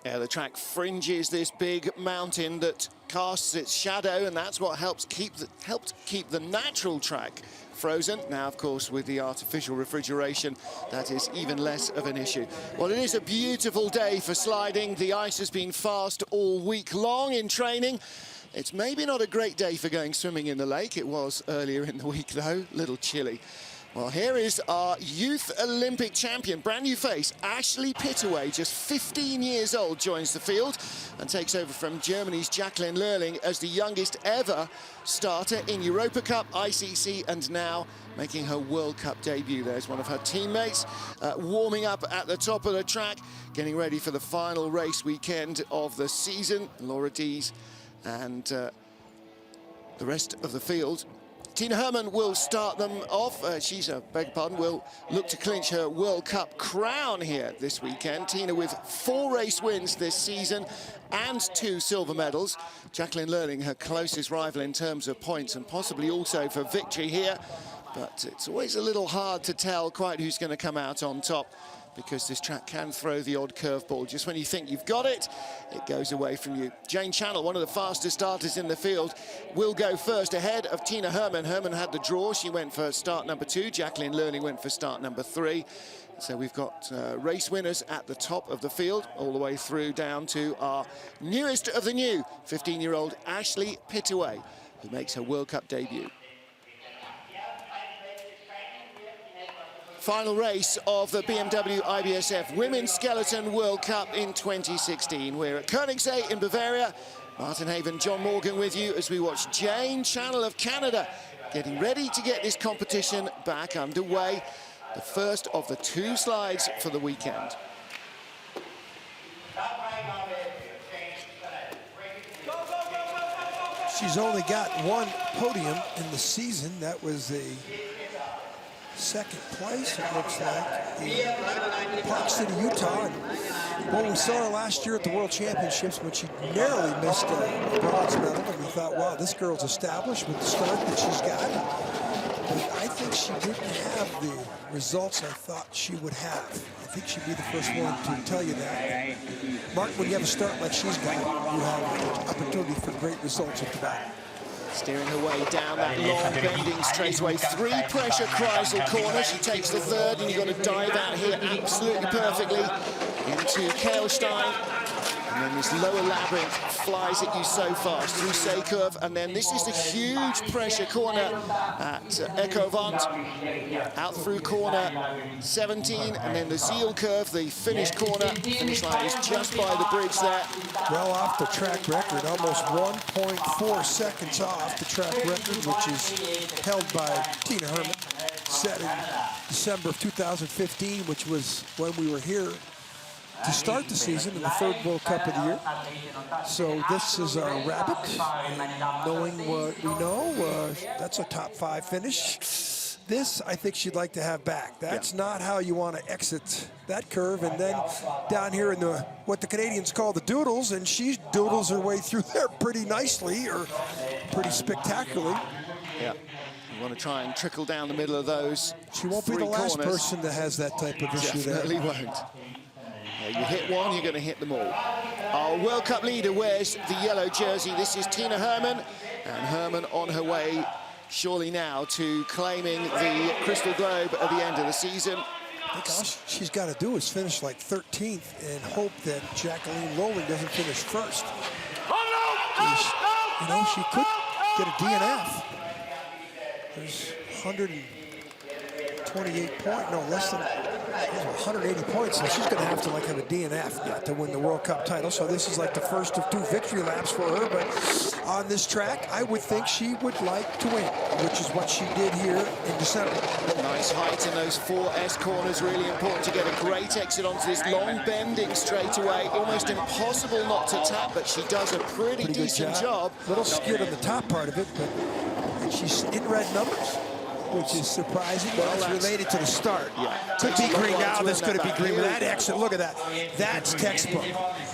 Yeah, the track fringes this big mountain that casts its shadow, and that's what helped keep the natural track frozen. Now, of course, with the artificial refrigeration, that is even less of an issue. Well, it is a beautiful day for sliding. The ice has been fast all week long in training. It's maybe not a great day for going swimming in the lake. It was earlier in the week, though, a little chilly. Well, here is our youth Olympic champion, brand new face, Ashley Pittaway, just 15 years old, joins the field and takes over from Germany's Jacqueline Lölling as the youngest ever starter in Europa Cup, ICC, and now making her World Cup debut. There's one of her teammates warming up at the top of the track, getting ready for the final race weekend of the season. Laura Dees and the rest of the field. Tina Hermann will start them off. Will look to clinch her World Cup crown here this weekend. Tina with 4 race wins this season and 2 silver medals. Jacqueline Lölling, her closest rival in terms of points and possibly also for victory here. But it's always a little hard to tell quite who's going to come out on top, because this track can throw the odd curveball. Just when you think you've got it, it goes away from you. Jane Channell, one of the fastest starters in the field, will go first ahead of Tina Hermann. Hermann had the draw. She went for start number 2. Jacqueline Lölling went for start number 3. So we've got race winners at the top of the field, all the way through down to our newest of the new, 15-year-old Ashley Pittaway, who makes her World Cup debut. Final race of the BMW IBSF Women's Skeleton World Cup in 2016. We're at Königssee in Bavaria. Martin Haven, John Morgan with you as we watch Jane Channell of Canada getting ready to get this competition back underway. The first of the 2 slides for the weekend. She's only got 1 podium in the season. That was a 2nd place, it looks like, in Park City, Utah. Well, we saw her last year at the World Championships when she narrowly missed a bronze medal, and we thought, wow, this girl's established with the start that she's got. But I think she didn't have the results I thought she would have. I think she'd be the first one to tell you that. Mark, when you have a start like she's got, you have an opportunity for great results at the back. Steering her way down that long bending straightaway. 3 pressure Kreisel corner. She takes the 3rd, and you've got to dive out here absolutely perfectly into Kehlstein. And then this lower labyrinth flies at you so fast through Say Curve. And then this is the huge pressure corner at Echo Vant. Out through corner 17, and then the Zeal Curve, the finish corner. Finish line is just by the bridge there. Well off the track record, almost 1.4 seconds off the track record, which is held by Tina Hermann, set in December of 2015, which was when we were here to start the season in the 3rd World Cup of the year. So this is our rabbit, and knowing what we know, that's a top 5 finish. This, I think she'd like to have back. That's not how you want to exit that curve. And then down here in the what the Canadians call the doodles, and she doodles her way through there pretty nicely, or pretty spectacularly. Yeah, you want to try and trickle down the middle of those. She won't be the last person that has that type of issue there. Definitely won't. Yeah, you hit one, you're going to hit them all. Our World Cup leader wears the yellow jersey. This is Tina Hermann, and Hermann on her way surely now to claiming the Crystal Globe at the end of the season. I think all she's got to do is finish like 13th and hope that Jacqueline Lölling doesn't finish 1st. You know, she could get a DNF. There's 128 points, no, less than 180 points, so she's going to have to have a DNF to win the World Cup title. So this is like the first of 2 victory laps for her, but on this track, I would think she would like to win, which is what she did here in December. Nice height in those 4S corners, really important to get a great exit onto this long bending straightaway. Almost impossible not to tap, but she does a pretty decent job. Little skid on the top part of it, but she's in red numbers. which is surprising. Well, that's related to the start. Yeah. Could be green now. This could be green with that exit. Look at that. That's textbook.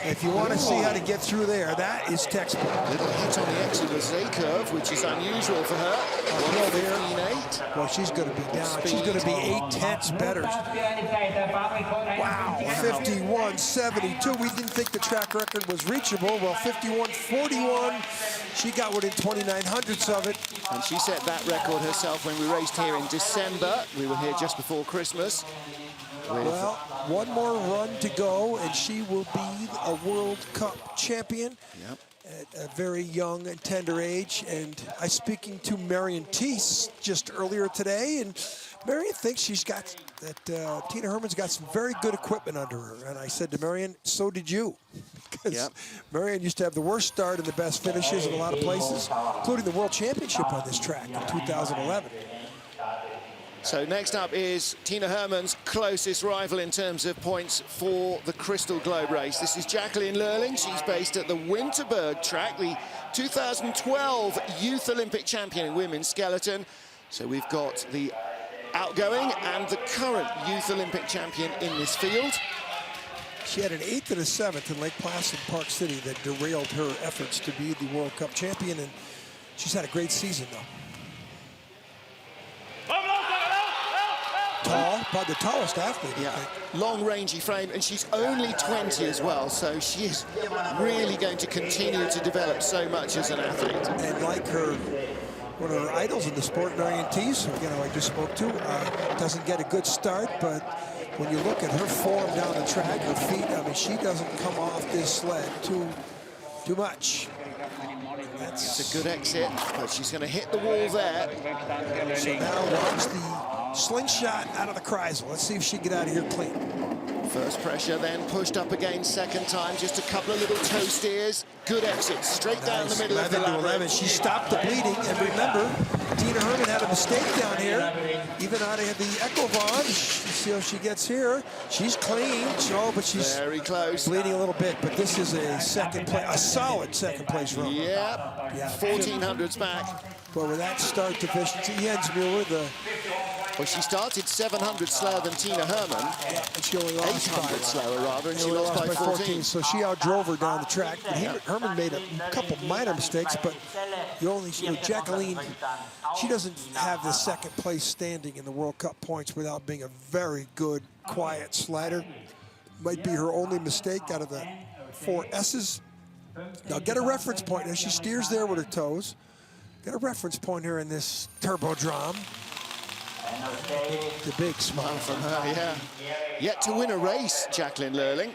If you want to see how to get through there, that is textbook. Little hit on the exit of the Z curve, which is unusual for her. 1:15.8. Well, she's going to be down. She's going to be 8/10 better. Wow, 51.72. We didn't think the track record was reachable. Well, 51.41. She got within 2900ths of it. And she set that record herself when we raced here in December. We were here just before Christmas. Well, one more run to go, and she will be a World Cup champion at a very young and tender age. And I was speaking to Marion Thies just earlier today, and Marion thinks she's got that Tina Hermann's got some very good equipment under her. And I said to Marion, so did you. Because Marion used to have the worst start and the best finishes in a lot of places, including the World Championship on this track in 2011. So next up is Tina Hermann's closest rival in terms of points for the Crystal Globe race. This is Jacqueline Lölling. She's based at the Winterberg track, the 2012 Youth Olympic champion in women's skeleton. So we've got the outgoing and the current Youth Olympic champion in this field. She had an 8th and a 7th in Lake Placid, Park City that derailed her efforts to be the World Cup champion, and she's had a great season, though. Tall, probably the tallest athlete. Yeah, long, rangy frame, and she's only 20 as well, so she is really going to continue to develop so much as an athlete. And like her, one of her idols in the sport, Marion Thies, who, I just spoke to, doesn't get a good start, but when you look at her form down the track, her feet, I mean, she doesn't come off this sled too much. It's a good exit, but she's going to hit the wall there. So now watch the slingshot out of the Kreisel. Let's see if she can get out of here clean. First pressure, then pushed up again second time. Just a couple of little toe steers. Good exit, straight down the middle of the labyrinth. She stopped the bleeding, and remember, Tina Hermann had a mistake down here. Even out of the Echelon, see how she gets here. She's clean, but she's very close, bleeding a little bit. But this is a second place, a solid second place run. Yeah, 1400s back. But with that start deficiency, Jens Mueller, well, she started 700 slower than Tina Hermann. Yeah, and she only lost 800 slower, rather, and she lost by 14. So she outdrove her down the track. Hermann made a couple minor mistakes, but Jacqueline, she doesn't have the second place standing in the World Cup points without being a very good, quiet slider. Might be her only mistake out of the 4 S's. Now get a reference point as she steers there with her toes. Get a reference point here in this turbodrome. The big smile from her, yeah. Yet to win a race, Jacqueline Lölling.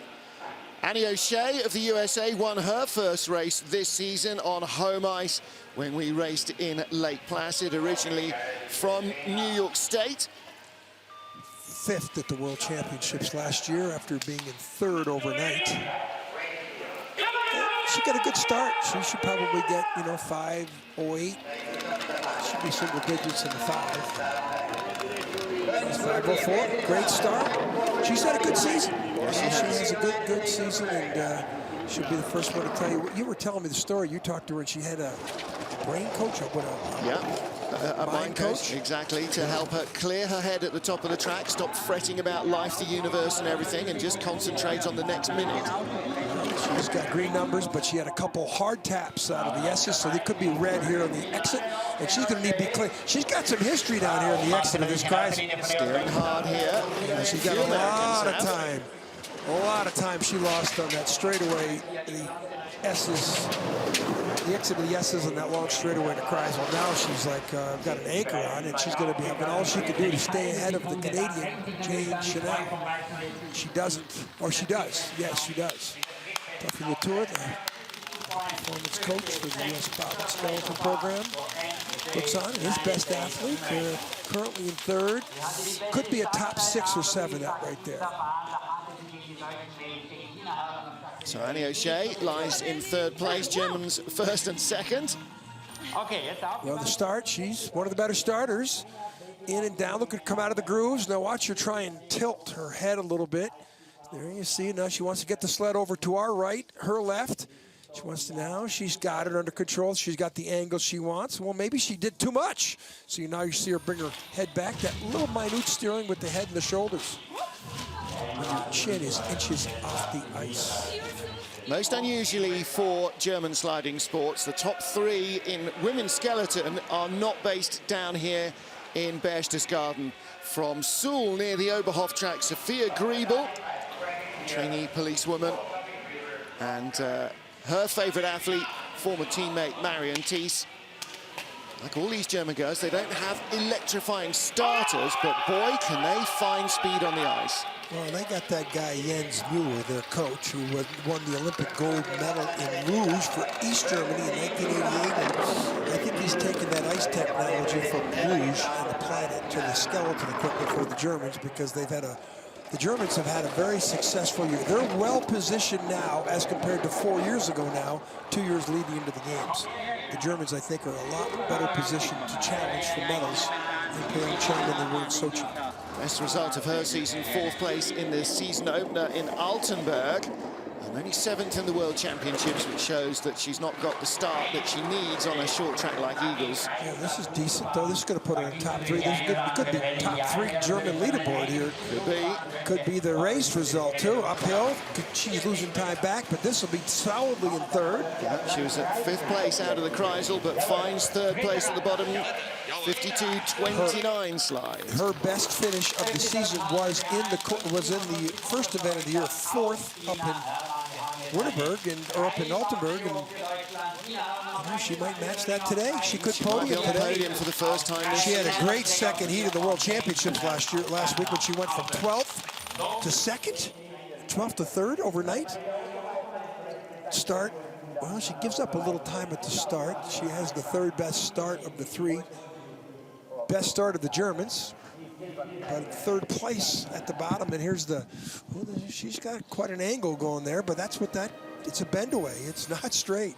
Annie O'Shea of the USA won her first race this season on home ice when we raced in Lake Placid, originally from New York State. 5th at the World Championships last year after being in 3rd overnight. She got a good start. She should probably get, 5:08. Should be single digits in the 5. 5:04. Great start. She's had a good season. She has a good season, and she'll be the first one to tell you. You were telling me the story. You talked to her, and she had a brain coach. A mind coach, exactly, to help her clear her head at the top of the track, stop fretting about life, the universe, and everything, and just concentrate on the next minute. She's got green numbers, but she had a couple hard taps out of the S's, so they could be red here on the exit, and she's going to need to be clear. She's got some history down here on the exit of this Kreisel. Steering hard here. She's got a lot of time. A lot of time she lost on that straightaway, the S's, the exit of the S's on that long straightaway to Kreisel. Now she's like got an anchor on, and she's going to be having all she can do to stay ahead of the Canadian, Jane Chanel. She doesn't, or she does. Yes, she does. Duffy Latour, the performance coach for the U.S. Bob Skeleton program, looks on, his best athlete. They're currently in 3rd. Could be a top 6 or 7 out right there. So Annie O'Shea lies in 3rd place, Germans 1st and 2nd. Well, the start, she's one of the better starters. In and down, look at her come out of the grooves. Now watch her try and tilt her head a little bit. There you see, now she wants to get the sled over to our right, her left. She wants to now, she's got it under control. She's got the angle she wants. Well, maybe she did too much. So now you see her bring her head back. That little minute steering with the head and the shoulders. When your chin is inches off the ice. Most unusually for German sliding sports, the top 3 in women's skeleton are not based down here in Berchtesgaden. From Suhl near the Oberhof track, Sophia Griebel, trainee policewoman, and her favorite athlete, former teammate Marion Thies. Like all these German girls, they don't have electrifying starters, but boy, can they find speed on the ice. Well, they got that guy Jens Müller, their coach, who won the Olympic gold medal in luge for East Germany in 1988. And I think he's taken that ice technology from luge and applied it to the skeleton equipment for the Germans, because they've had the Germans have had a very successful year. They're well positioned now as compared to 4 years ago now, 2 years leading into the games. The Germans, I think, are a lot better positioned to challenge for medals in Pyeongchang than they were in Sochi. Best result of her season, 4th place in the season opener in Altenburg. And only 7th in the World Championships, which shows that she's not got the start that she needs on a short track like Eagles. Yeah, this is decent, though. This is going to put her in top 3. It could be top 3 German leaderboard here. Could be. Could be the race result, too. Uphill, she's losing time back, but this will be solidly in 3rd. Yeah, she was at 5th place out of the Kreisel, but finds 3rd place at the bottom. 52.29 slide. Her best finish of the season was in the first event of the year, 4th up in Wittenberg or up in Altenburg, and she might match that today. She could podium today. Podium for the first time. She had a great second heat of the World Championships last week when she went from 12th to 2nd, 12th to 3rd overnight. Start. Well, she gives up a little time at the start. She has the 3rd best start of the 3. Best start of the Germans, but 3rd place at the bottom. And here's she's got quite an angle going there, but that's what it's a bend away. It's not straight.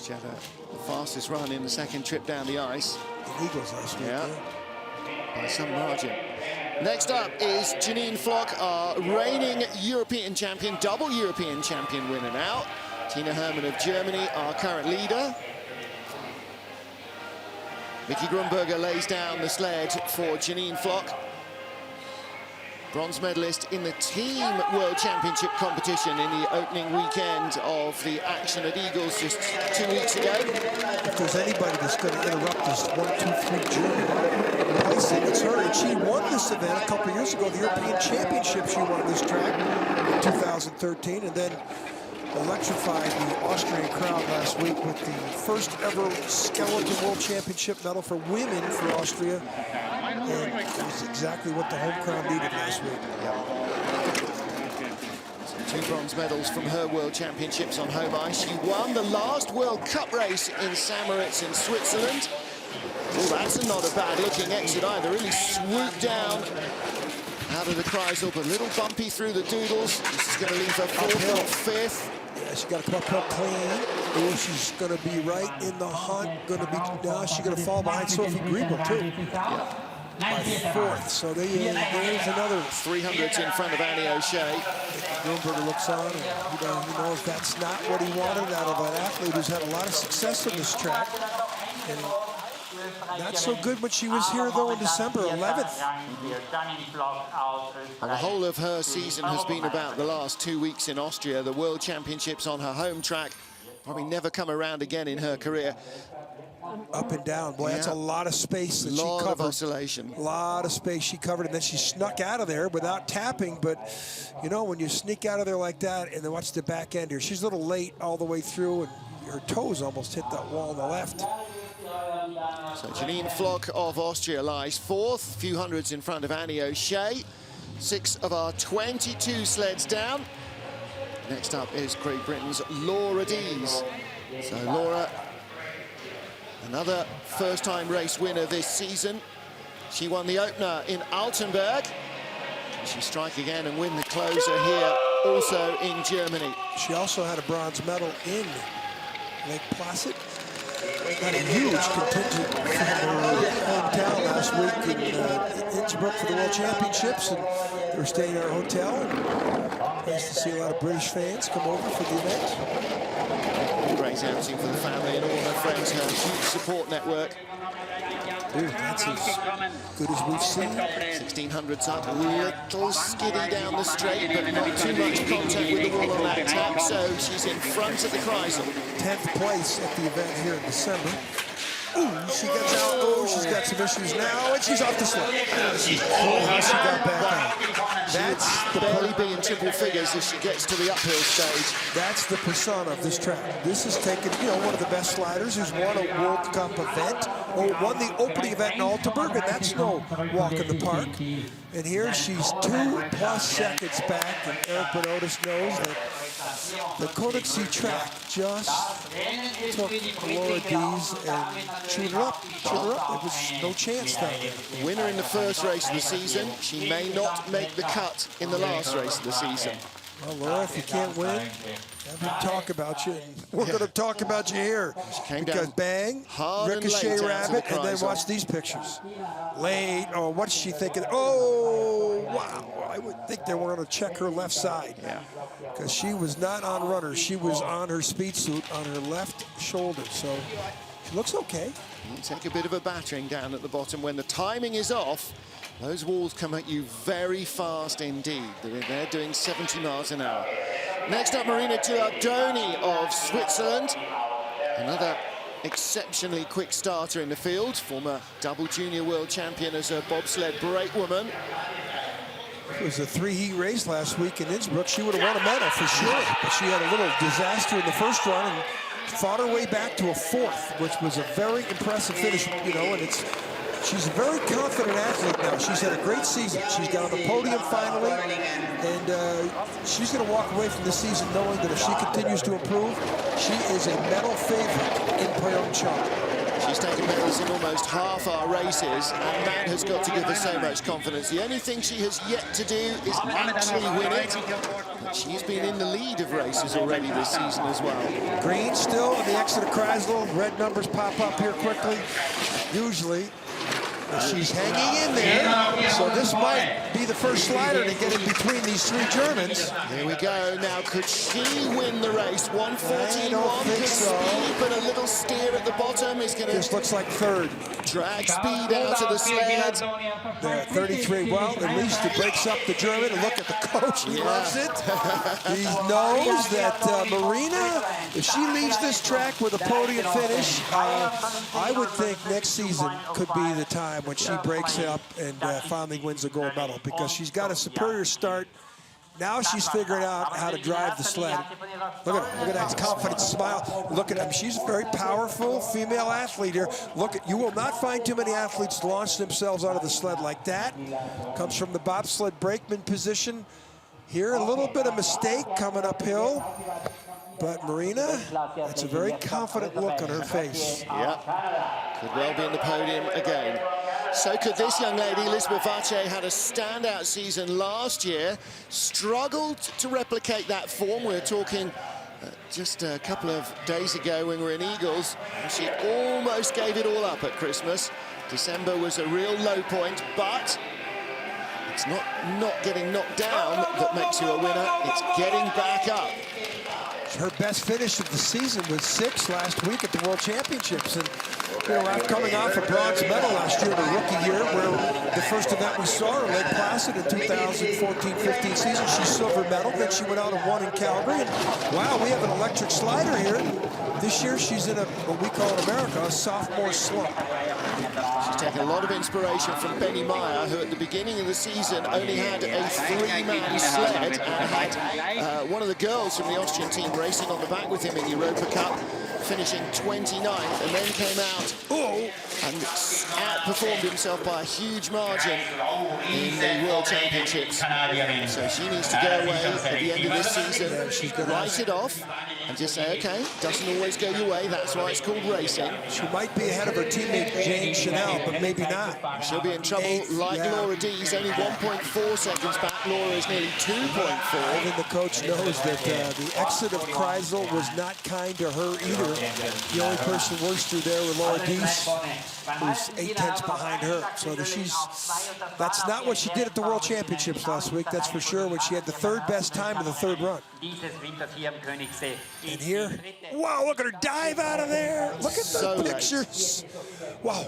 She had the fastest run in the 2nd trip down the ice. The Eagles last week. Yeah, by some margin. Next up is Janine Flock, our reigning European champion, double European champion winner now. Tina Hermann of Germany, our current leader. Vicky Grunberger lays down the sled for Janine Flock. Bronze medalist in the Team World Championship competition in the opening weekend of the action at Eagles just 2 weeks ago. If there's anybody that's going to interrupt this 1, 2, 3 German placing, it's her. And she won this event a couple years ago, the European Championship. She won this track in 2013, and then electrified the Austrian crowd last week with the first ever skeleton World Championship medal for women for Austria. And it was exactly what the home crowd needed last week. So 2 bronze medals from her World Championships on home ice. She won the last World Cup race in St. Moritz in Switzerland. Oh, that's not a bad looking exit either. Really swooped down out of the Kreisel, but a little bumpy through the doodles. This is going to leave her 4th or 5th. Yeah, she got to come up clean. Oh, she's going to be right in the hunt. Now she's going to fall behind Sophie Griebel, too. Yeah. By 4th. So there's another 300s in front of Annie O'Shea. Grunberger looks on, and he knows that's not what he wanted out of an athlete who's had a lot of success in this track. And not so good when she was here, though, in December, 11th. And the whole of her season has been about the last 2 weeks in Austria. The World Championships on her home track probably never come around again in her career. Up and down. Boy, that's a lot of space that she covered. A lot of oscillation. A lot of space she covered, and then she snuck out of there without tapping. But, you know, when you sneak out of there like that, and then watch the back end here. She's a little late all the way through, and her toes almost hit that wall on the left. So Janine Flock of Austria lies 4th, a few hundreds in front of Annie O'Shea. 6 of our 22 sleds down. Next up is Great Britain's Laura Dees. So Laura, another first-time race winner this season. She won the opener in Altenburg. She strike again and win the closer here, also in Germany. She also had a bronze medal in Lake Placid. Got a huge contingent from her hometown last week in Innsbruck for the World Championships, and they were staying in our hotel. Nice to see a lot of British fans come over for the event. Great outing for the family and all her friends, her huge support network. Ooh, that's as good as we've seen. 1600s up, a little skiddy down the straight, but not too much contact with the wall on that tap, so she's in front of the Kreisel. 10th place at the event here in December. Ooh, she gets out. Oh, she's got some issues now, and she's off the sled. Oh, she got back out. That's the barely be in triple figures as she gets to the uphill stage. That's the persona of this track. This is taken, you know, one of the best sliders who's won a World Cup event, or won the opening event in Altenburg, and that's no walk in the park. And here she's 2+ seconds back, and Eric Benotis knows that the Königssee track just took Laura Dees and chewed her up. There was no chance down there. Winner in the first race of the season. She may not make the cut in the last race of the season. Well, Laura, if you can't win, have them talk about you. And we're going to talk about you here. Because bang, ricochet rabbit, and then watch these pictures. Late, oh, what's she thinking? Oh, wow. I would think they were going to check her left side. Yeah. Because she was not on runner. She was on her speed suit on her left shoulder. So she looks okay. You take a bit of a battering down at the bottom. When the timing is off, those walls come at you very fast indeed. They're doing 70 miles an hour. Next up, Marina Gilardoni of Switzerland. Another exceptionally quick starter in the field. Former double junior world champion as a bobsled brakewoman. It was a 3-heat race last week in Innsbruck. She would have won a medal for sure. But she had a little disaster in the first run and fought her way back to a 4th, which was a very impressive finish, you know, and she's a very confident athlete now. She's had a great season. She's got on the podium finally, and she's going to walk away from this season knowing that if she continues to improve, she is a medal favorite in Pyeongchang. She's taken medals in almost half our races, and that has got to give her so much confidence. The only thing she has yet to do is actually win it, but she's been in the lead of races already this season as well. Green still in the exit of Kreisel. Red numbers pop up here quickly. Usually, she's hanging in there, so this might be the first slider to get in between these 3 Germans. Here we go. Now, could she win the race? 1:14.1 good so. speed, but a little steer at the bottom is going to... This looks like 3rd. Drag speed out of the sled. There, 33. Well, at least it breaks up the German. And look at the coach. He loves it. He knows that Marina, if she leaves this track with a podium finish, I would think next season could be the time when she breaks up and finally wins a gold medal, because she's got a superior start. Now she's figuring out how to drive the sled. Look at that confident smile. Look at him. She's a very powerful female athlete here. You will not find too many athletes launch themselves out of the sled like that. Comes from the bobsled brakeman position. Here, a little bit of mistake coming uphill. But Marina, that's a very confident look on her face. Yeah, could well be in the podium again. So could this young lady. Elizabeth Vache had a standout season last year, struggled to replicate that form. We're talking just a couple of days ago when we were in Eagles. She almost gave it all up at Christmas. December was a real low point, but it's not getting knocked down that makes you a winner. It's getting back up. Her best finish of the season was 6th last week at the World Championships. And, you know, after coming off a bronze medal last year in her rookie year, where the first event we saw her, Lake Placid, in 2014-15 season, she silver medal. Then she went out and won in Calgary. And, wow, we have an electric slider here. This year, she's in what we call in America a sophomore slump. She's taken a lot of inspiration from Benny Meyer, who at the beginning of the season only had a 3-man sled and had one of the girls from the Austrian team racing on the back with him in Europa Cup, finishing 29th, and then came out and outperformed himself by a huge margin in the World Championships. So she needs to go away at the end of this season, she's going to write it off and just say, okay, doesn't always go your way, that's why it's called racing. She might be ahead of her teammate Jane Chanel, but maybe not. She'll be in trouble like Laura Dees, only 1.4 seconds back. Laura is nearly 2.4. Even the coach knows that the exit of Kreisel was not kind to her either. The only person worse through there was Laura Dees, who's 8/10 behind her. So that's not what she did at the World Championships last week, that's for sure, when she had the third best time of the third run. And here, wow, look at her dive out of there. Look at the pictures. Wow.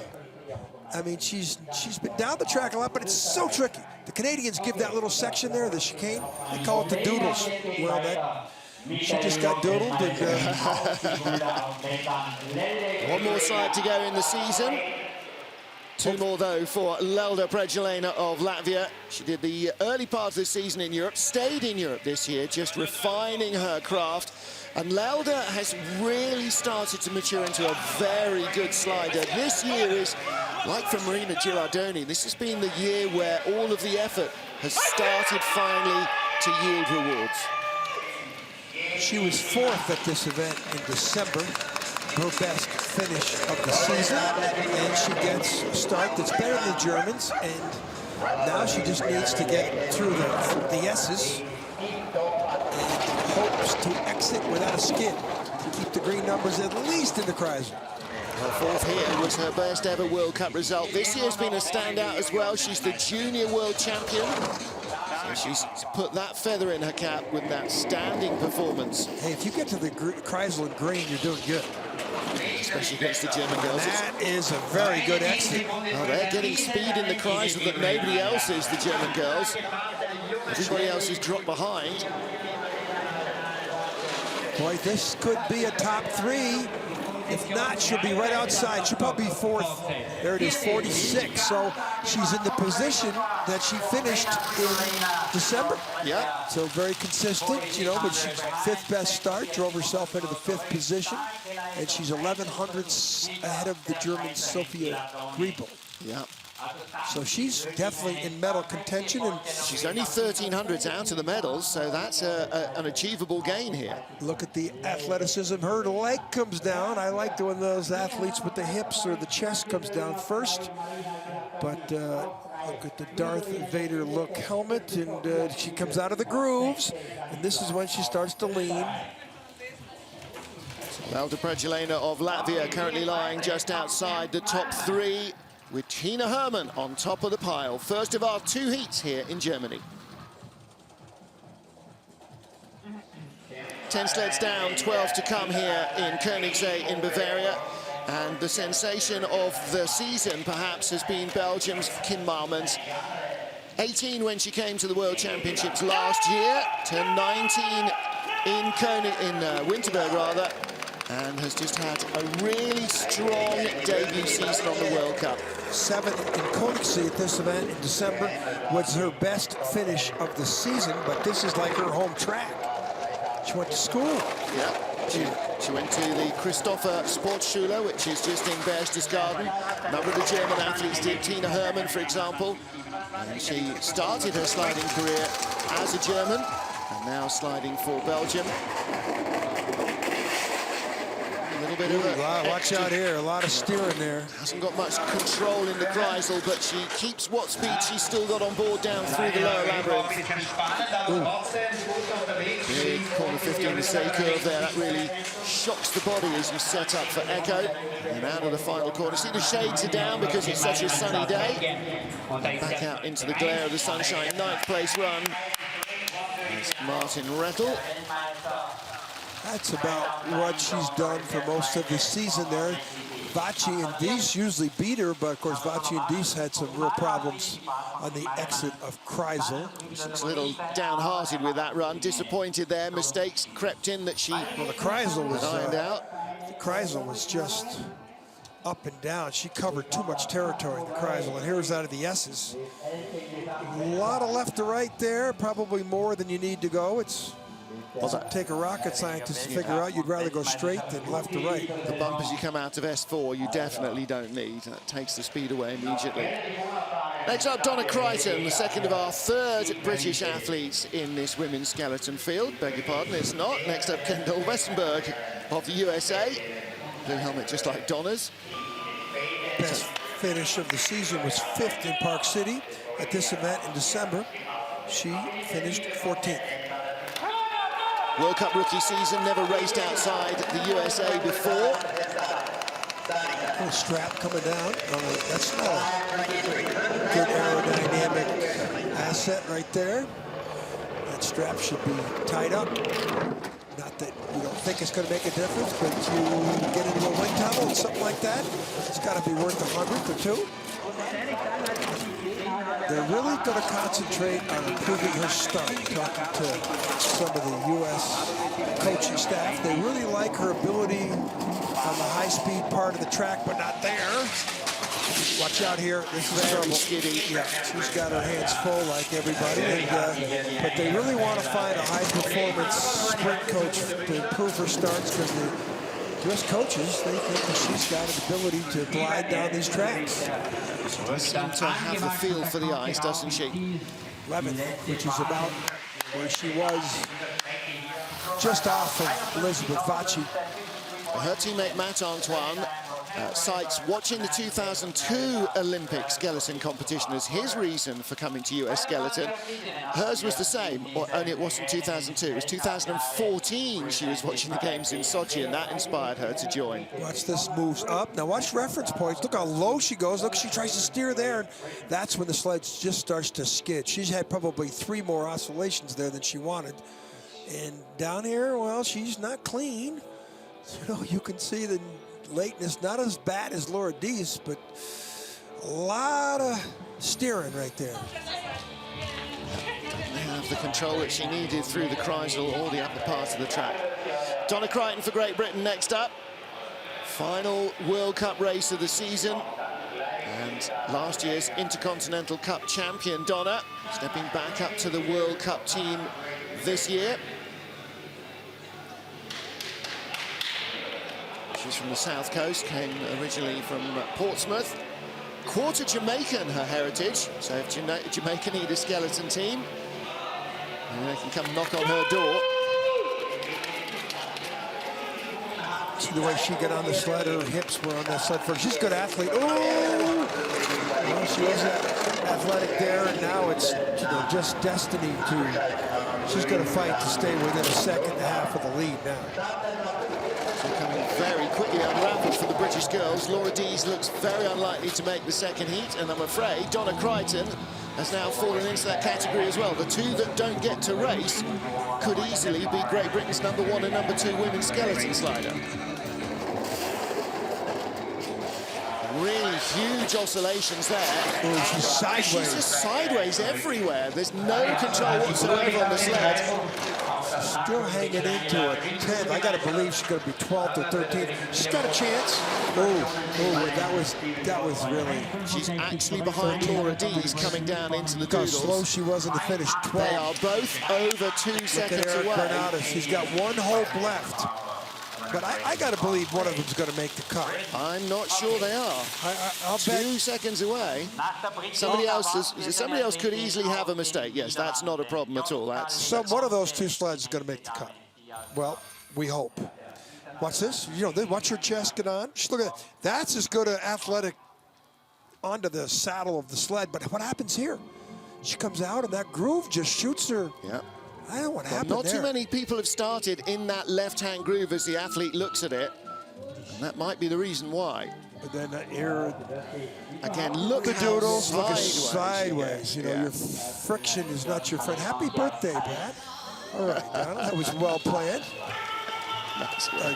I mean, she's been down the track a lot, but it's so tricky. The Canadians give that little section there, the chicane, they call it the doodles. Well, she just got doodled. And, one more slide to go in the season. Two more, though, for Lelda Pregelena of Latvia. She did the early part of the season in Europe, stayed in Europe this year, just refining her craft. And Lelda has really started to mature into a very good slider. This year is, like for Marina Gilardoni, this has been the year where all of the effort has started finally to yield rewards. She was 4th at this event in December, her best finish of the season, and she gets a start that's better than the Germans, and now she just needs to get through the S's and hopes to exit without a skid to keep the green numbers at least in the Kreisel. Her 4th here was her best ever World Cup result. This year's been a standout as well. She's the junior world champion. So she's put that feather in her cap with an outstanding performance. Hey, if you get to the Kreisel in green, you're doing good. Especially against the German girls. That is a very good exit. Oh, they're getting speed in the Kreisel that nobody else is, the German girls. Everybody else is dropped behind. Boy, this could be a top 3. If not, she'll be right outside. She'll probably be 4th. There it is, 46. So she's in the position that she finished in December. Yeah. So very consistent, you know, but she's 5th best start, drove herself into the 5th position, and she's 11 hundredths ahead of the German Sophia Griebel. Yeah. So she's definitely in medal contention, and she's only 13 hundredths out of the medals, so that's an achievable gain here. Look at the athleticism. Her leg comes down. I like when those athletes with the hips or the chest comes down first. But look at the Darth Vader look helmet, and she comes out of the grooves, and this is when she starts to lean. Lelda Pregelena of Latvia currently lying just outside the top 3, with Tina Hermann on top of the pile. First of our 2 heats here in Germany. 10 sleds down, 12 to come here in Königssee in Bavaria. And the sensation of the season, perhaps, has been Belgium's Kim Marmans. 18 when she came to the World Championships last year, turned 19 in Winterberg, rather, and has just had a really strong debut season on the World Cup. 7th in Königssee at this event in December was her best finish of the season, but this is like her home track. She went to school. Yeah, she went to the Christopher Sportschule, which is just in Berchtesgaden. A number of the German athletes did, Tina Hermann, for example. And she started her sliding career as a German, and now sliding for Belgium. Bit of watch out here, a lot of steering there. Hasn't got much control in the Kreisel, but she keeps what speed she's still got on board down through the lower labyrinth. Big corner 15, the say curve there, that really shocks the body as you set up for Echo. And out of the final corner, see the shades are down because it's such a sunny day. Back out into the glare of the sunshine, 9th place run. It's Martin Rettel. That's about what she's done for most of the season there. Vachi and Dees usually beat her, but of course Vachi and Dees had some real problems on the exit of Kreisel. She's a little downhearted with that run, disappointed there. Mistakes crept in that she the Kreisel was ironed out. The Kreisel was just up and down. She covered too much territory in the Kreisel, and here's out of the S's. A lot of left to right there, probably more than you need to go. Doesn't take a rocket scientist to figure out you'd rather go straight than left to right. The bump as you come out of S4, you definitely don't need. That takes the speed away immediately. Next up, Donna Crichton, the second of our 3rd British athletes in this women's skeleton field. Beg your pardon, it's not. Next up, Kendall Westenberg of the USA. Blue helmet just like Donna's. Best finish of the season was 5th in Park City. At this event in December, she finished 14th. World Cup rookie season, never raced outside the USA before. Little strap coming down. That's not a good aerodynamic asset right there. That strap should be tied up. Not that you don't think it's going to make a difference, but you get into a wind tunnel and something like that, it's got to be worth 100 or 2. They're really going to concentrate on improving her start. Talking to some of the U.S. coaching staff, they really like her ability on the high-speed part of the track, but not there. Watch out here. This is Very trouble. skiddy. Yeah, she's got her hands full like everybody. And, but they really want to find a high-performance sprint coach to improve her starts, because the U.S. coaches, they think that she's got an ability to glide down these tracks. She does seem to have a feel for the ice, doesn't she? 11th, which is about where she was just off of Elizabeth Vacchi. Her teammate Matt Antoine cites watching the 2002 Olympic skeleton competition as his reason for coming to US Skeleton. Hers was the same, only it wasn't 2002. It was 2014 she was watching the games in Sochi, and that inspired her to join. Watch this, moves up. Now watch reference points. Look how low she goes. Look, she tries to steer there, and that's when the sled just starts to skid. She's had probably 3 more oscillations there than she wanted. And down here, well, she's not clean. You know, you can see the lateness, not as bad as Laura Dees, but a lot of steering right there. They have the control that she needed through the Kreisel or the upper part of the track. Donna Crichton for Great Britain next up. Final World Cup race of the season. And last year's Intercontinental Cup champion, Donna, stepping back up to the World Cup team this year. She's from the South Coast, came originally from Portsmouth. Quarter Jamaican, her heritage. So if Jamaica need a skeleton team, maybe they can come knock on her door. See the way she got on the sled, her hips were on that sled first. She's a good athlete. Oh! Well, she was athletic there, and now it's just destiny to... She's going to fight to stay within a second and a half of the lead now. Coming very quickly unraveled for the British girls. Laura Dees looks very unlikely to make the second heat, and I'm afraid Donna Crichton has now fallen into that category as well. The two that don't get to race could easily be Great Britain's #1 and #2 women's skeleton slider. Really huge oscillations there. Oh, she's sideways. She's just sideways everywhere. There's no control whatsoever on the sled. Still hanging into a 10th. I got to believe she's going to be 12th or 13th. She's got a chance. That was really... She's actually behind Laura Dees coming down into the doodles. Look how slow she was in the finish. 12th. They are both over 2 seconds away. Bernardo, she's got 1 hope left. But I got to believe one of them's going to make the cut. I'm not sure they are. I'll 2 bet. seconds away. Somebody else could easily have a mistake. Yes, that's not a problem at all. One of those 2 sleds is going to make the cut. Well, we hope. Watch this. You know, watch her chest get on. Just look at that. That's as good an athletic onto the saddle of the sled. But what happens here? She comes out and that groove just shoots her. Yeah. I don't know what happened Not there. too many people have started in that left-hand groove as the athlete looks at it. And that might be the reason why. But then here, again, look the at doodles, look at sideways. sideways. You know, your friction is not your friend. Happy birthday, Brad. All right, Donald, that was well planned.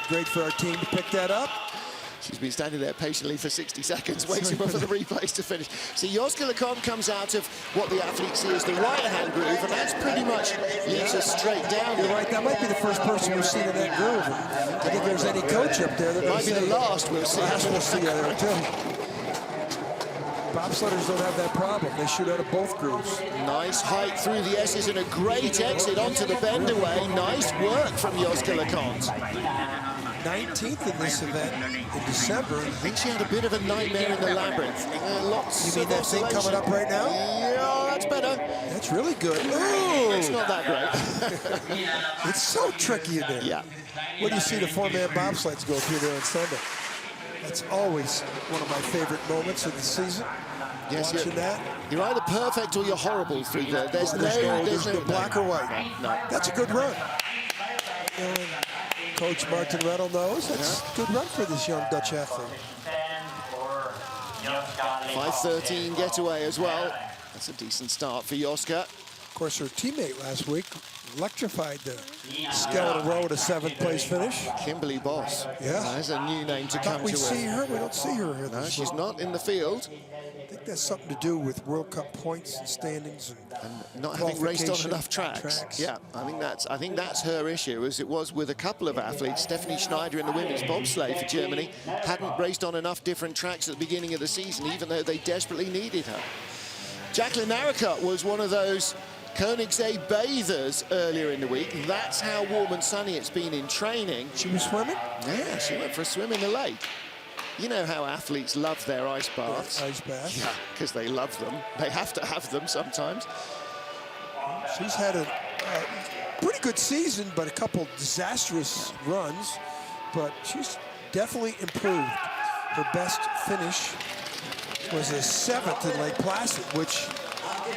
Great for our team to pick that up. She's been standing there patiently for 60 seconds, waiting for the replays to finish. See, Jacqueline Lölling comes out of what the athletes see as the right-hand groove, and that's pretty much leads her straight down. You're right, that might be the first person we've seen in that groove. I think there's any coach up there that might be the last we'll see. We'll see there too. Bobsledders don't have that problem. They shoot out of both grooves. Nice height through the S's and a great exit onto the bend away. Nice work from Jacqueline Lölling. 19th in this event in December. I think she had a bit of a nightmare in the labyrinth. Lots you mean that thing coming up right now? Yeah, that's better. That's really good. Ooh. It's not that great. It's so tricky in there. Yeah. What do you see the 4-man bobsleds go through there on Sunday? That's always one of my favorite moments of the season. Yes, watching that. You're either perfect or you're horrible through there. There's no black or white. No. That's a good run. and Coach Martin Rettel knows that's a good run for this young Dutch athlete. 5:13 getaway as well. That's a decent start for Joska. Of course, her teammate last week electrified the skeleton row at a 7th place finish. Kimberly Boss. Yeah. There's a new name to come to. We see her. We don't see her here. No, she's not in the field. I think that's something to do with World Cup points and standings and not having raced on enough tracks. Yeah, I think that's her issue, as it was with a couple of athletes. Stephanie Schneider in the women's bobsleigh for Germany hadn't raced on enough different tracks at the beginning of the season, even though they desperately needed her. Jacqueline Lölling was one of those Königssee bathers earlier in the week. That's how warm and sunny it's been in training. She was swimming? Yeah, she went for a swim in the lake. You know how athletes love their ice baths. Ice baths. Yeah, because they love them. They have to have them sometimes. She's had a pretty good season, but a couple disastrous runs. But she's definitely improved. Her best finish was a 7th in Lake Placid, which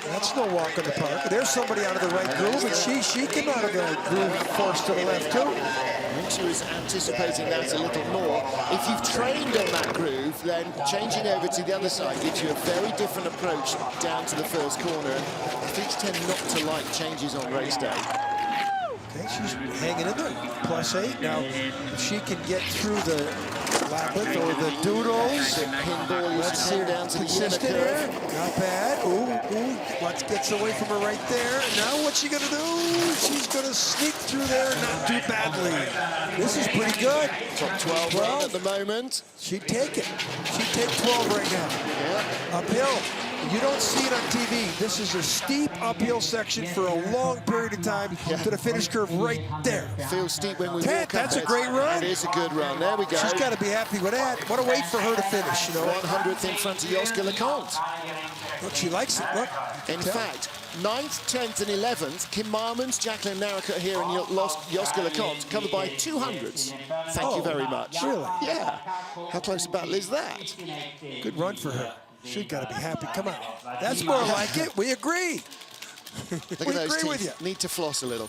that's no walk in the park. There's somebody out of the right groove, and she came out of the groove forced to the left too. I think she was anticipating that a little more. If you've trained on that groove, then changing over to the other side gives you a very different approach down to the first corner. Athletes tend not to like changes on race day. Okay, she's hanging in there, +8. Now, if she can get through the labyrinth or the doodles, let's see her down to the inner curve. Not bad. Ooh, let's get away from her right there. Now what's she gonna do? She's gonna sneak through there and not do badly. This is pretty good. Top 12 at the moment. She'd take it. She'd take 12 right now. Yeah. Uphill. You don't see it on TV. This is a steep uphill section for a long period of time to the finish curve right there. Feels steep when we walk up. That's a great run. It is a good run. There we go. She's got to be happy with that. What a wait for her to finish, you know. 100th in front of Joska LeConte. Look, she likes it. Look. In fact, 9th, 10th, and 11th, Kim Marmons, Jacqueline Lölling here, and Joska LeConte covered by 200s. Thank you very much. Really? Yeah. How close a battle is that? Good run for her. She's got to be happy. Come on. That's more like it. We agree. Look at those teeth. With you. Need to floss a little.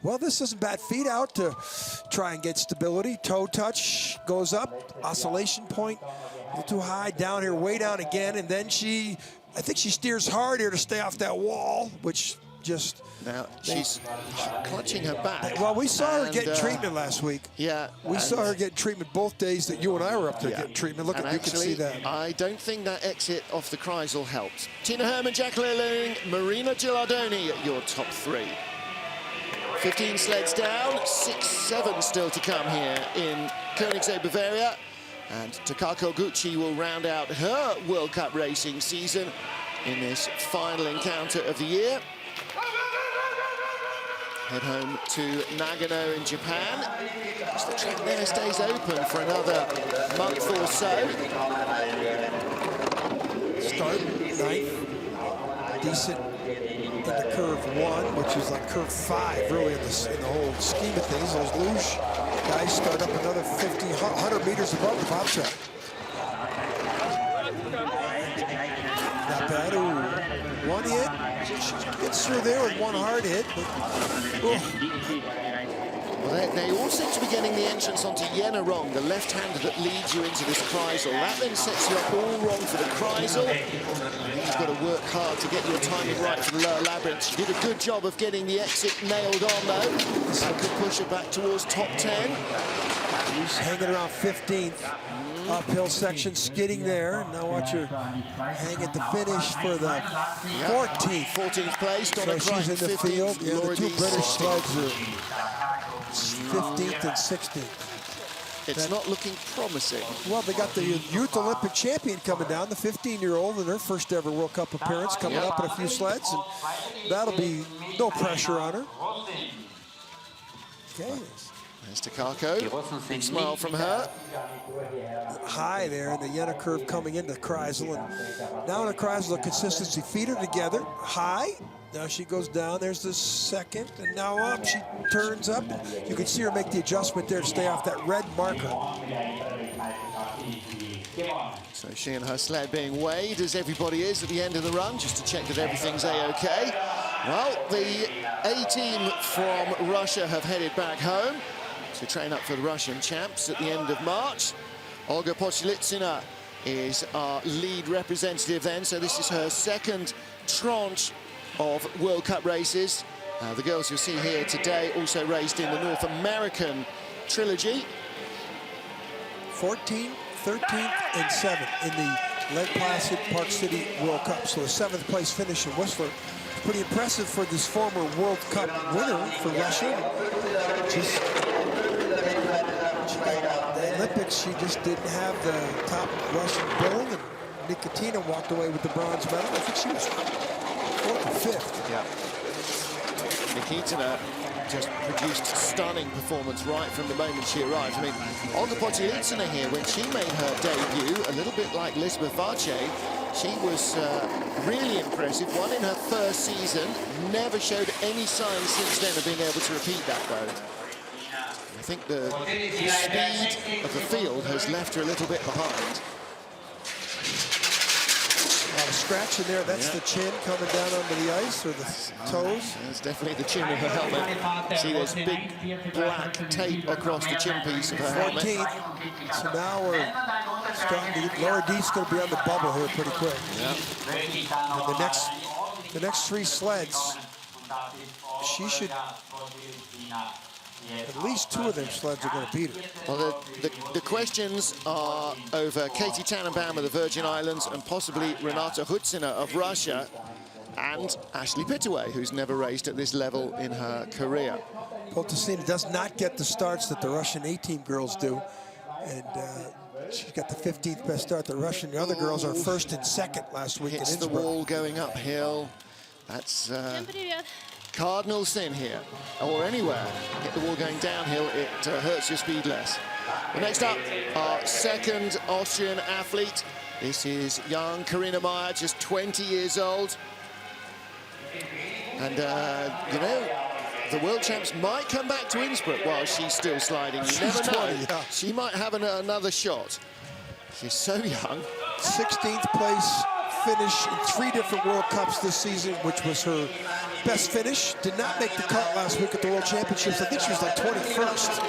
Well, this isn't bad. Feet out to try and get stability. Toe touch goes up. Oscillation point a little too high. Down here, way down again. And then I think she steers hard here to stay off that wall, which just... Now, she's clutching her back. Well, we saw her get treatment last week. Yeah. We saw her get treatment both days that you and I were up there getting treatment. Look, you can see that. I don't think that exit off the Kreisel helped. Tina Hermann, Jacqueline Lölling, Marina Gilardoni, your top 3. 15 sleds down, 6-7 still to come here in Königssee, Bavaria. And Takako Gucci will round out her World Cup racing season in this final encounter of the year. Head home to Nagano in Japan. As the track there stays open for another month or so. Start 9th, decent in the curve 1, which is like curve 5, really in the whole scheme of things. Those luge guys start up another 50, 100 meters above the bobs track. Not bad. Ooh, 1 hit. She gets through there with 1 hard hit. But, well, they all seem to be getting the entrance onto Jena wrong, the left-hander that leads you into this Kreisel. That then sets you up all wrong for the Kreisel. You've got to work hard to get your timing right for the lower labyrinth. She did a good job of getting the exit nailed on, though. That could push her back towards top 10. She's hanging around 15th. Uphill section, skidding there. Now watch her hang at the finish for the 14th. 14th place. So she's in the field. Yeah, the 2 British sleds are 15th and 16th. It's not looking promising. Well, they got the Youth Olympic champion coming down, the 15-year-old, in her first ever World Cup appearance, coming up in a few sleds, and that'll be no pressure on her. Okay. There's Takako. Big smile from her. High there in the Jena curve coming into Kreisel. And now in the Kreisel, the consistency, feet are together. High. Now she goes down. There's the 2nd. And now up. She turns up. You can see her make the adjustment there to stay off that red marker. So she and her sled being weighed, as everybody is at the end of the run, just to check that everything's A-OK. Well, the A team from Russia have headed back home to train up for the Russian champs at the end of March. Olga Podsilitsina is our lead representative then, so this is her second tranche of World Cup races. The girls you'll see here today also raced in the North American trilogy. 14th, 13th, and 7th in the Lake Placid Park City World Cup. So a 7th place finish in Whistler. Pretty impressive for this former World Cup winner for Russia. Just the Olympics, she just didn't have the top Russian billing, and Nikitina walked away with the bronze medal. I think she was 4th or 5th. Yeah. Nikitina just produced stunning performance right from the moment she arrived. I mean, Olga Podsilitsina here, when she made her debut, a little bit like Lisbeth Vace, she was really impressive. Won in her first season, never showed any signs since then of being able to repeat that, though. I think the speed of the field has left her a little bit behind. A scratch in there, that's the chin coming down under the ice, or the toes. That's definitely the chin of her helmet. See, there's big black tape across the chin piece of her helmet. 14th. So now we're starting to, Laura Dee's going to be on the bubble here pretty quick. Yeah. And the next 3 sleds, she should, at least 2 of them sleds are going to beat her. Well, the questions are over Katie Tannenbaum of the Virgin Islands and possibly Renata Hutziner of Russia, and Ashley Pittaway, who's never raced at this level in her career. Podsilitsina does not get the starts that the Russian A-team girls do, and she's got the 15th best start. The other girls are 1st and 2nd last week. Hits the wall going uphill. That's cardinal sin here, or anywhere. Hit the wall going downhill, it hurts your speed less. Well, next up, our second Austrian athlete. This is young Karina Meyer, just 20 years old. And, you know, the world champs might come back to Innsbruck while she's still sliding. You never know. 20, yeah. She might have another shot. She's so young. 16th place finish in 3 different World Cups this season, which was her best finish. Did not make the cut last week at the World Championships. I think she was like 21st.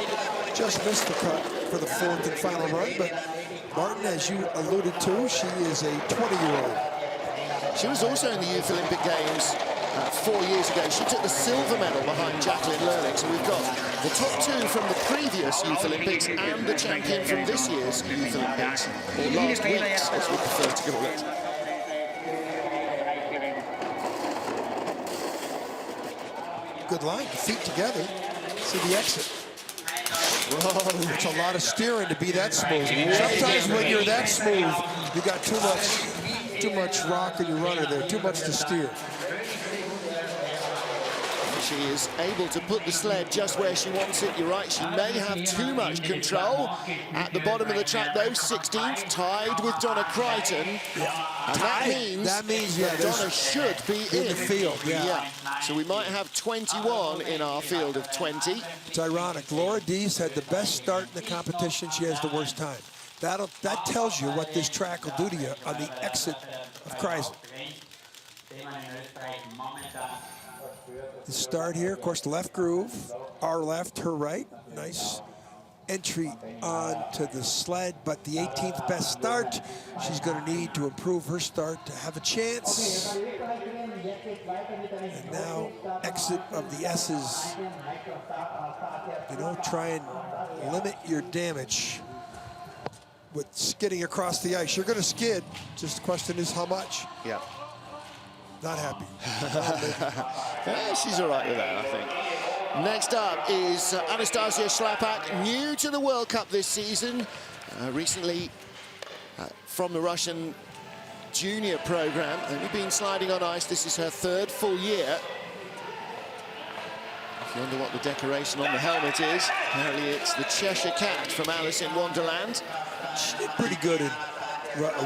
Just missed the cut for the 4th and final run. But Martin, as you alluded to, she is a 20-year-old. She was also in the Youth Olympic Games 4 years ago. She took the silver medal behind Jacqueline Lölling. So we've got the top 2 from the previous Youth Olympics and the champion from this year's Youth Olympics, or last week's, as we prefer to call it. Good line, feet together. See the exit. Whoa, it's a lot of steering to be that smooth. Sometimes when you're that smooth, you got too much rock in your runner there, too much to steer. She is able to put the sled just where she wants it. You're right, she may have too much control. At the bottom of the track, though, 16th, tied with Donna Crichton. Yeah. And that means yeah, Donna should be in the field. Yeah. So we might have 21 in our field of 20. It's ironic. Laura Dees had the best start in the competition. She has the worst time. That tells you what this track will do to you on the exit of Königssee. The start here, of course, the left groove, our left, her right. Nice entry onto the sled, but the 18th best start. She's going to need to improve her start to have a chance. And now, exit of the S's. You know, try and limit your damage with skidding across the ice. You're going to skid, just the question is how much. Yeah. Not happy. Yeah, she's all right with that, I think. Next up is Anastasia Schlapak, new to the World Cup this season. Recently from the Russian junior program. Only been sliding on ice. This is her 3rd full year. If you wonder what the decoration on the helmet is, apparently it's the Cheshire Cat from Alice in Wonderland. She did pretty good in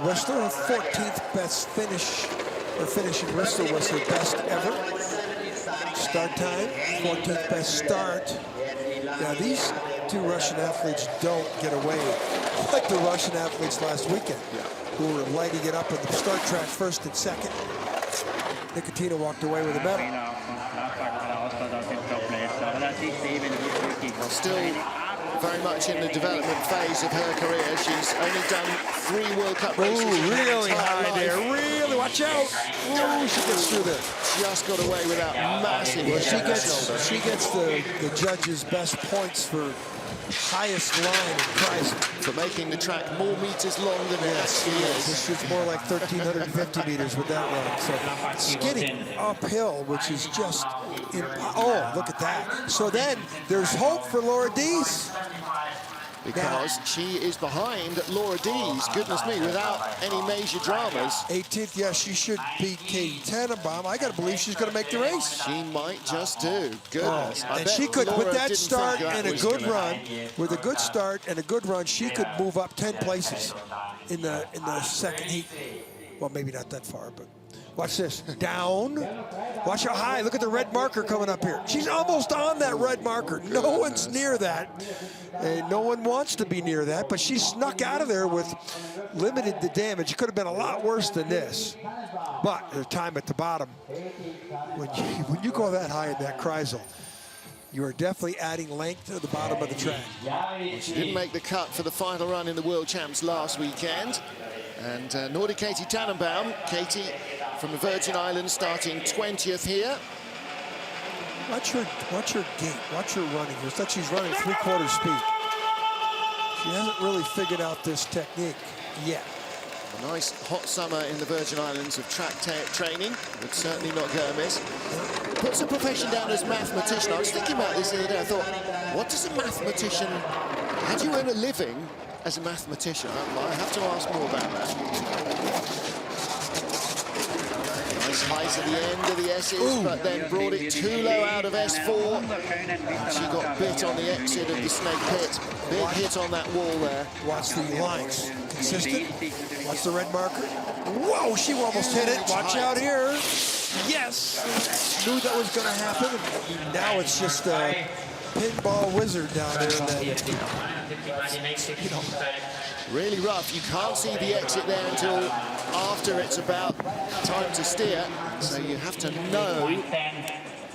Whistler. Her 14th best finish. Her finish in Whistler was her best ever. Start time, 14th best start. Now these 2 Russian athletes don't get away like the Russian athletes last weekend, who were lighting it up on the start track 1st and 2nd. Nikitina walked away with a medal. Well, still very much in the development phase of her career. She's only done 3 World Cup races. Ooh, really high life. there. Really, watch out. Ooh, she gets through there. Just got away with that massive hit on the shoulder. She gets the judges' best points for highest line in price. For making the track more meters long than it actually is. It's more like 1,350 meters with that run. So skidding uphill, which is just, oh, look at that. So then there's hope for Laura Dees. Because she is behind Laura Dees, goodness me, without any major dramas. 18th, yeah, she should beat Katie Tannenbaum. I got to believe she's going to make the race. She might just do. Goodness. Oh, and she could, with that start and a good run, with a good start and a good run, she could move up 10 places in the second heat. Well, maybe not that far, but watch this. Down. Watch how high. Look at the red marker coming up here. She's almost on that red marker. No one's near that. And no one wants to be near that, but she snuck out of there with limited the damage. It could have been a lot worse than this. But her time at the bottom, when you go that high in that Kreisel, you are definitely adding length to the bottom of the track. Well, she didn't make the cut for the final run in the World Champs last weekend. And nor did Katie Tannenbaum. Katie from the Virgin Islands starting 20th here. Watch her gait, watch her running. It's like she's running 3/4 speed. She hasn't really figured out this technique yet. A nice hot summer in the Virgin Islands of track training would certainly not go amiss. Puts a profession down as mathematician. I was thinking about this the other day. I thought, what does a mathematician, how do you earn a living as a mathematician? I have to ask more about that. Nice height at the end of the S's, but then brought it too low out of S4. She got bit on the exit of the snake pit. Big hit on that wall there. Watch the lines. Consistent. Watch the red marker. Whoa, she almost hit it. Watch out here. Yes. Knew that was going to happen. Now it's just a pinball wizard down there. Really rough. You can't see the exit there until after it's about time to steer. So you have to know.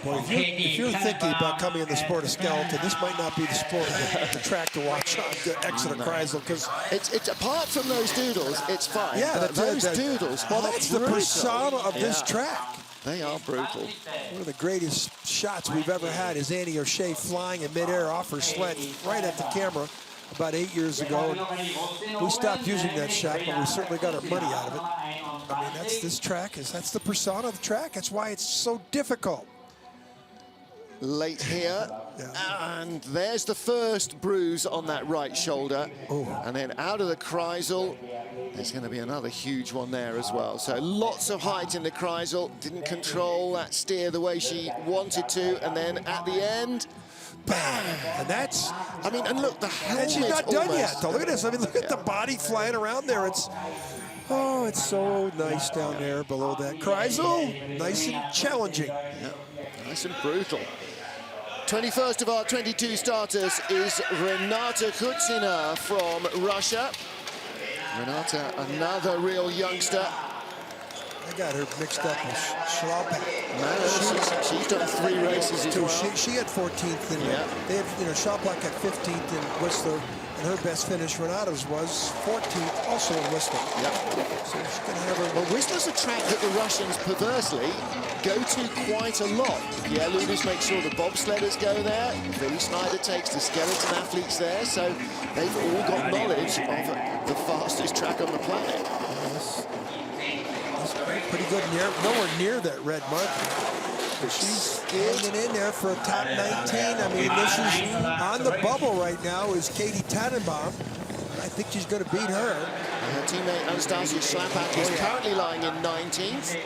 Well, if you're thinking about coming in the sport of skeleton, this might not be the sport, the track to watch on the exit of Kreisel, because it's apart from those doodles, it's fine. Yeah, those doodles. Well, that's the persona of this track. They are brutal. One of the greatest shots we've ever had is Annie O'Shea flying in midair off her sled right at the camera about 8 years ago. And we stopped using that shot, but we certainly got our money out of it. I mean, that's the persona of the track. That's why it's so difficult. Late here, and there's the first bruise on that right shoulder. Ooh. And then out of the Kreisel, there's going to be another huge one there as well. So lots of height in the Kreisel, didn't control that steer the way she wanted to, and then at the end, bam! And that's, I mean, and look, the helmet. and she's not done almost yet, though. Look at this. I mean, look at the body flying around there. It's so nice down there below that Kreisel. Nice and challenging. Yeah, nice and brutal. 21st of our 22 starters is Renata Kutsina from Russia. Renata, another real youngster. I got her mixed up with Schlaubeck. No, she's done 3 races as well. She had 14th, and they have, Schlaubeck had 15th in Whistler, and her best finish, Renata's, was 14th, also in Whistler. Yep. So she's going to have her. Well, Whistler's a track that the Russians perversely go to quite a lot. Pierre Ludus makes sure the bobsledders go there. Billy Snyder takes the skeleton athletes there, so they've all got knowledge of the fastest track on the planet. Yes. Pretty good, nowhere near that red marker. But she's hanging in there for a top 19. I mean, this is on the bubble right now is Katie Tannenbaum. I think she's going to beat her. And her teammate Anastasia Schlapak is currently lying in 19th.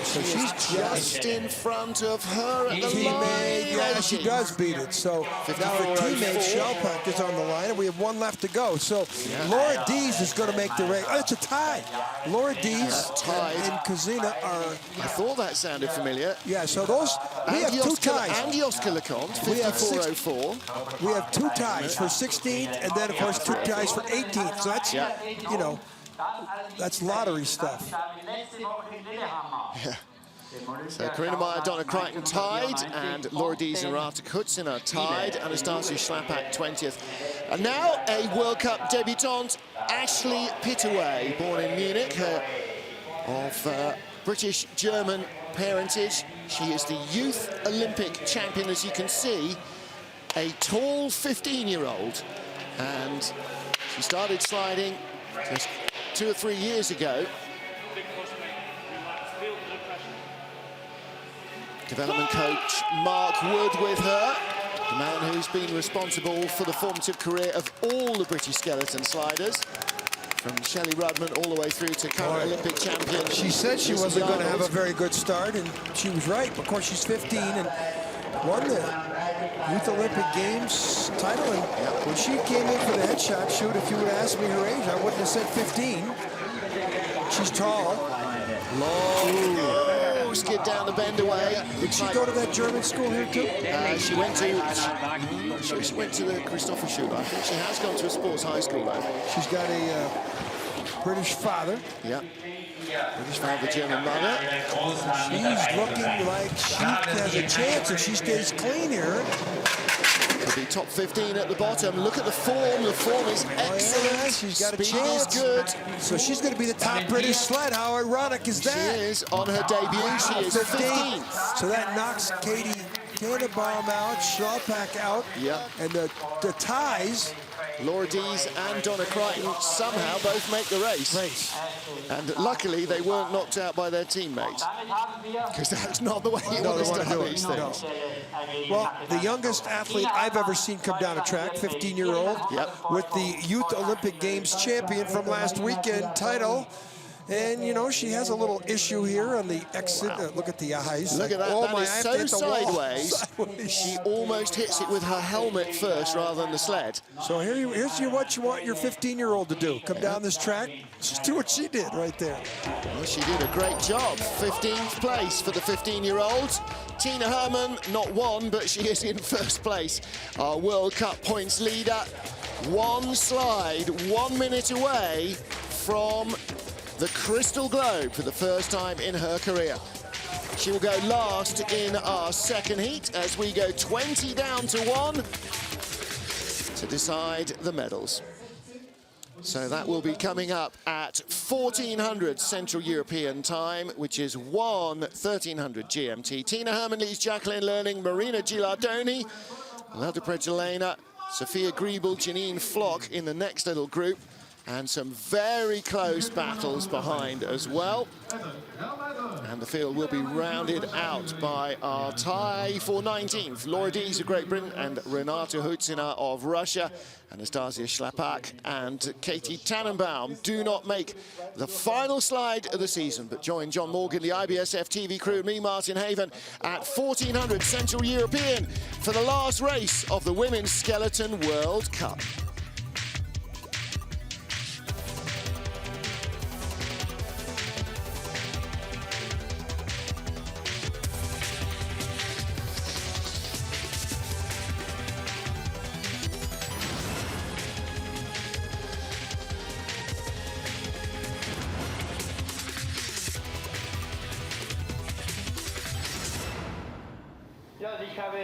So she's just in front of her at the line. Yeah, she does beat it. So now her teammate Schlapak is on the line, and we have 1 left to go. So Laura Dees is going to make the race. Oh, it's a tie. Laura Dees and Kazina are. I thought that sounded familiar. Yeah, so those, we have 2 ties. And Oscar Lecomte, 54.04. We have 2 ties for 16th, and then, of course, 2 ties for 18th. So that's, that's lottery stuff. Yeah. So Karina Donna Crichton tied, and Laura Dees and Renate Hutzin are tied. Anastasia Schlapak 20th. And now a World Cup debutante, Ashley Pittaway, born in Munich, of British-German parentage. She is the Youth Olympic champion, as you can see, a tall 15-year-old. And she started sliding just 2 or 3 years ago. Development coach Mark Wood with her, the man who's been responsible for the formative career of all the British skeleton sliders, from Shelley Rudman all the way through to current Olympic champion. She said she wasn't going to have a very good start, and she was right. Of course, she's 15 and won the Youth Olympic Games title. And when she came in for the headshot shoot, if you would ask me her age, I wouldn't have said 15. She's tall. Long. Skid down the bend away. Did she go to that German school here too? She went to, I'm not sure she went to the Christopher Schule. I think she has gone to a sports high school though. She's got a British father. Yeah. British father, German mother. She's looking like she has a chance if she stays clean here. Could be top 15 at the bottom. Look at the form. The form is excellent. Yeah, she's got a Speed chance. is good. So she's going to be the top British sled. How ironic is that? She is on her debut. She is 15th. So that knocks Katie Tannenbaum out, Schlapak out. Yeah. And the ties. Laura Dees and Donna Crichton somehow both make the race. And luckily they weren't knocked out by their teammates, because that's not the way you want to start these things. Well, the youngest athlete I've ever seen come down a track, 15-year-old, with the Youth Olympic Games champion from last weekend title. And, you know, she has a little issue here on the exit. Look at the eyes. Look at that. Oh, That is so sideways. She almost hits it with her helmet first rather than the sled. So here's what you want your 15-year-old to do. Come down this track. Just do what she did right there. Well, she did a great job. 15th place for the 15-year-olds. Tina Hermann, not won, but she is in first place. Our World Cup points leader. One slide, 1 minute away from the Crystal Globe for the first time in her career. She will go last in our second heat as we go 20 down to 1 to decide the medals. So that will be coming up at 1400 Central European time, which is 1300 GMT. Tina Hermann leads Jacqueline Lölling, Marina Gilardoni, Lalda Pregelena, Sophia Griebel, Janine Flock in the next little group. And some very close battles behind as well. And the field will be rounded out by our tie for 19th. Laura Dees of Great Britain and Renate Hutzin of Russia. Anastasia Schlapak and Katie Tannenbaum do not make the final slide of the season, but join John Morgan, the IBSF TV crew, and me, Martin Haven, at 1400 Central European for the last race of the Women's Skeleton World Cup. Ja, ich habe